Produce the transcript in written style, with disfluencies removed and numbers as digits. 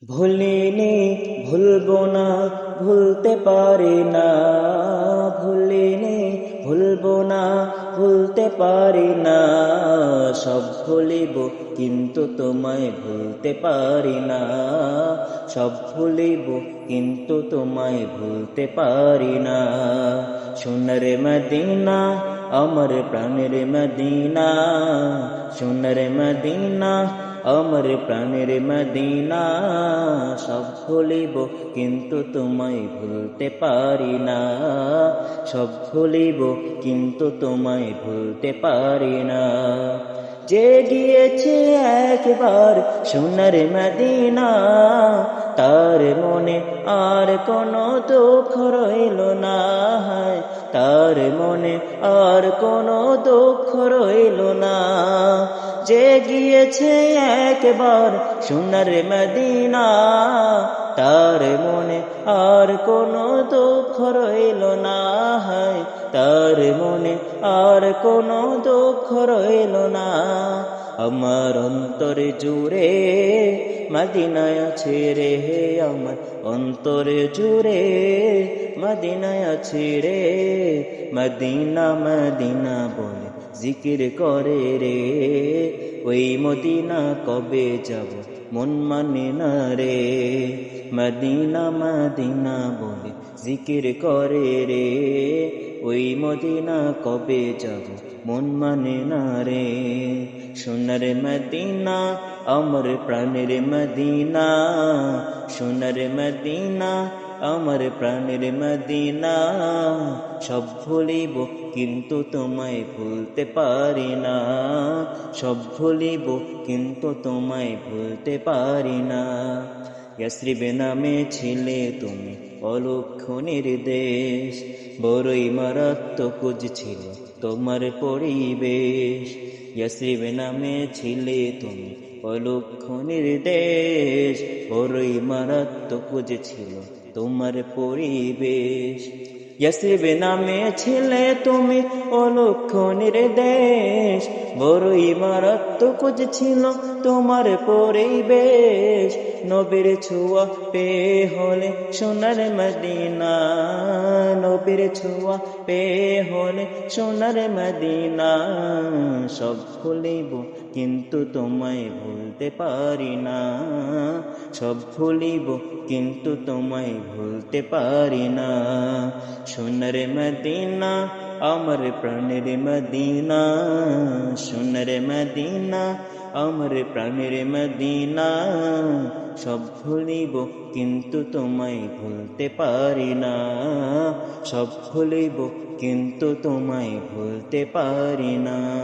ভুলিনি, ভুলবো না, ভুলতে পারি না। ভুলিনি, ভুলবো না, ভুলতে পারি না। সব ভুলিব কিন্তু তোমায় ভুলতে পারি না। সব ভুলিব কিন্তু তোমায় ভুলতে পারি না। সোনার মদিনা, আমার প্রাণের মদিনা। সোনার মদিনা, আমার প্রাণের মদিনা। সব ভুলিব কিন্তু তোমায় ভুলতে পারি না। সব ভুলিব কিন্তু তোমায় ভুলতে পারি না। যে গিয়েছে একবার সোনার মদিনা, তার মনে আর কোনো দুঃখ রইল না। তার মনে আর কোনো দুঃখ রইল না। যে গিয়েছে একবার সোনার মদিনা, তার মনে আর কোনো দুঃখ রইল না। তার মনে আর কোনো দুঃখ রইল না। আমার অন্তর জুড়ে মদিনায় আছে রে, আমার অন্তর জুড়ে মদিনায় আছে রে। মদিনা মদিনা বলে জিকির করে রে। ওই মদিনা কবে যাব মন মানে না রে। মদিনা মদিনা বলে জিকির করে রে। ওই মদিনা কবে যাব মন মানে না রে। সোনার মদিনা, আমার প্রাণের মদিনা। সোনার মদিনা, আমার প্রাণের মদিনা। সব ভুলিব কিন্তু তোমায় ভুলতে পারি না। সব ভুলিব কিন্তু তোমায় ভুলতে পারি না। ইয়াসরিবে নামে ছিলে তুমি অলক্ষ নির্দেশ, বড়ই মারাত্মক ছিল তোমার পরিবেশ। ইয়াসরিবে নামে ছিলে তুমি অলক্ষ নির্দেশ, বড়ই মারাত্মক ছিল তোমার পরিবেশ। ইয়াসরিবে নামে ছিলে তুমি অলক্ষ নির্দেশ, বড়ই মারাত্মক ছিল তোমার পরিবেশ। নবীর ছোঁয়া পেয়ে হলে সোনার মদিনা। নবীর ছোঁয়া পেয়ে হলে সোনার মদিনা। সব ভুলিব কিন্তু তোমায় ভুলতে পারি না। সব ভুলিব কিন্তু তোমায় ভুলতে পারি না। সোনার মদিনা, আমার প্রাণের মদিনা। সোনার মদিনা, আমার প্রাণের মদিনা। সব ভুলিব কিন্তু তোমায় ভুলতে পারি না। সব ভুলিব কিন্তু তোমায় ভুলতে পারি না।